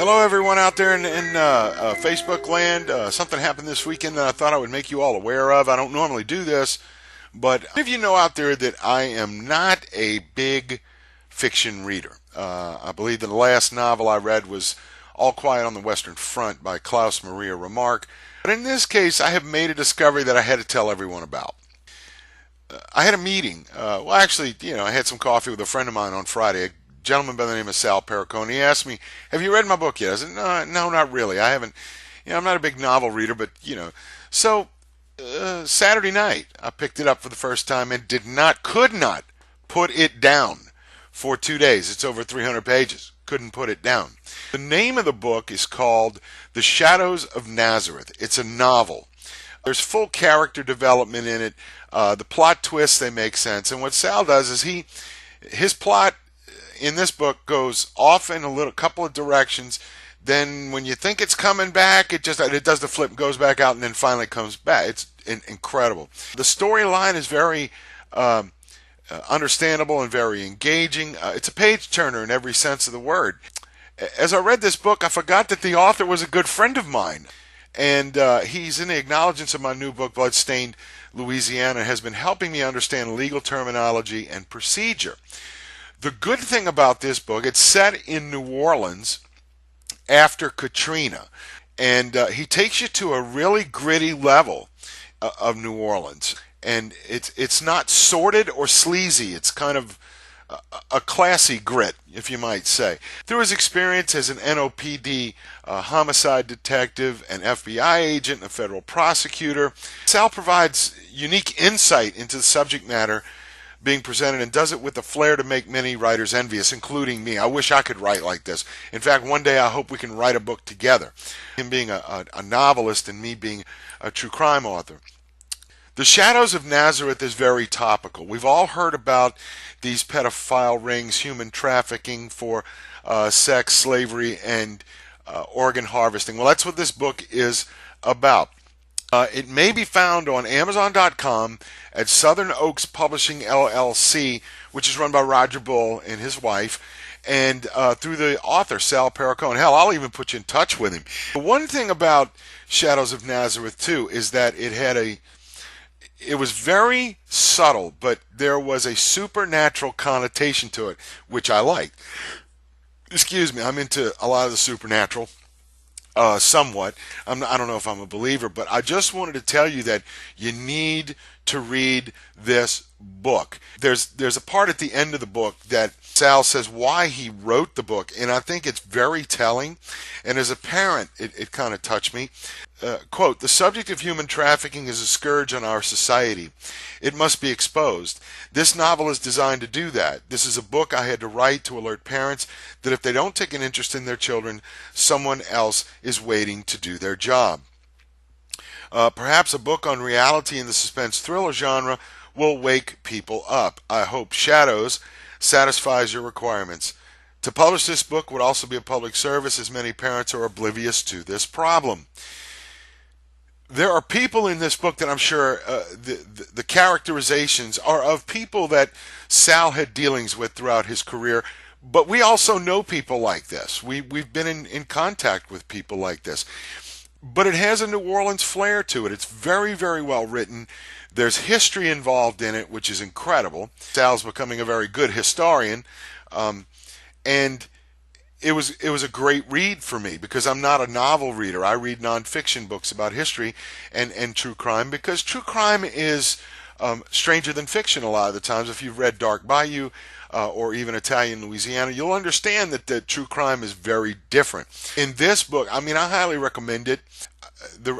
Hello, everyone out there in Facebook land. Something happened this weekend that I thought I would make you all aware of. I don't normally do this, but if you know out there that I am not a big fiction reader. I believe the last novel I read was All Quiet on the Western Front by Klaus Maria Remarque. But in this case, I have made a discovery that I had to tell everyone about. I had a meeting. I had some coffee with a friend of mine on Friday, a gentleman by the name of Sal Perricone. He asked me, "Have you read my book yet?" I said, "No, not really. I haven't. I'm not a big novel reader, but So Saturday night, I picked it up for the first time and could not put it down for 2 days. It's over 300 pages. Couldn't put it down. The name of the book is called The Shadows of Nazareth. It's a novel. There's full character development in it. The plot twists, they make sense. And what Sal does is his plot in this book goes off in couple of directions. Then when you think it's coming back, it does the flip, goes back out, and then finally comes back. It's incredible. The storyline is very understandable and very engaging. It's a page turner in every sense of the word. As I read this book, I forgot that the author was a good friend of mine. And he's in the acknowledgments of my new book, Bloodstained Louisiana, has been helping me understand legal terminology and procedure. The good thing about this book, it's set in New Orleans after Katrina. And he takes you to a really gritty level of New Orleans. And it's not sordid or sleazy. It's kind of a classy grit, if you might say. Through his experience as an NOPD homicide detective, an FBI agent, and a federal prosecutor, Sal provides unique insight into the subject matter being presented and does it with a flair to make many writers envious, including me. I wish I could write like this. In fact, one day I hope we can write a book together. Him being a novelist and me being a true crime author. The Shadows of Nazareth is very topical. We've all heard about these pedophile rings, human trafficking for sex, slavery, and organ harvesting. Well, that's what this book is about. It may be found on Amazon.com, at Southern Oaks Publishing LLC, which is run by Roger Bull and his wife, and through the author, Sal Perricone. Hell, I'll even put you in touch with him. The one thing about Shadows of Nazareth, too, is that it was very subtle, but there was a supernatural connotation to it, which I liked. Excuse me, I'm into a lot of the supernatural, somewhat. I don't know if I'm a believer, but I just wanted to tell you that you need to read this book. There's a part at the end of the book that Sal says why he wrote the book, and I think it's very telling. And as a parent, it kind of touched me. Quote, "The subject of human trafficking is a scourge on our society. It must be exposed. This novel is designed to do that. This is a book I had to write to alert parents that if they don't take an interest in their children, someone else is waiting to do their job. Perhaps a book on reality in the suspense thriller genre will wake people up. I hope Shadows satisfies your requirements. To publish this book would also be a public service, as many parents are oblivious to this problem." There are people in this book that I'm sure the characterizations are of people that Sal had dealings with throughout his career, but we also know people like this. We've been in contact with people like this. But it has a New Orleans flair to it. It's very, very well written. There's history involved in it, which is incredible. Sal's becoming a very good historian, and it was a great read for me because I'm not a novel reader. I read nonfiction books about history and true crime because true crime is stranger than fiction a lot of the times. If you've read Dark Bayou or even Italian Louisiana, you'll understand that the true crime is very different. In this book, I highly recommend it.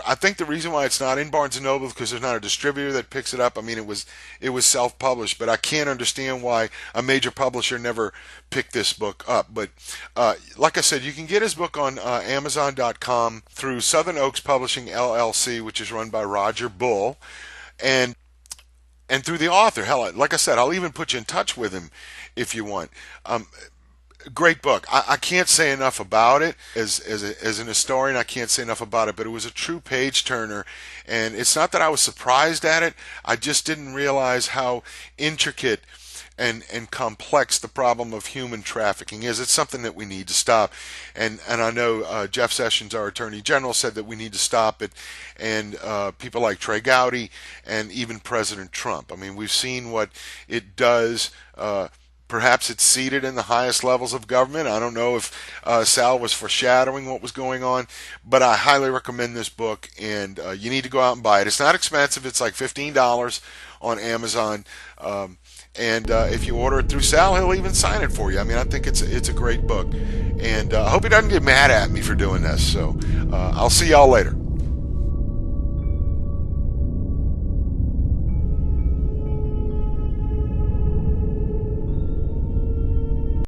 I think the reason why it's not in Barnes & Noble is because there's not a distributor that picks it up. It was self-published, but I can't understand why a major publisher never picked this book up. But like I said, you can get his book on Amazon.com through Southern Oaks Publishing LLC, which is run by Roger Bull, and through the author. Hell, like I said, I'll even put you in touch with him if you want. Great book. I can't say enough about it. As an historian, I can't say enough about it, but it was a true page turner. And it's not that I was surprised at it. I just didn't realize how intricate and complex the problem of human trafficking is. It's something that we need to stop. And I know Jeff Sessions, our Attorney General, said that we need to stop it, and people like Trey Gowdy and even President Trump. I mean, we've seen what it does. Perhaps it's seated in the highest levels of government. I don't know if Sal was foreshadowing what was going on, but I highly recommend this book, and you need to go out and buy it. It's not expensive. It's like $15 on Amazon. And if you order it through Sal, he'll even sign it for you. I mean, I think it's a great book. And I hope he doesn't get mad at me for doing this. So I'll see y'all later.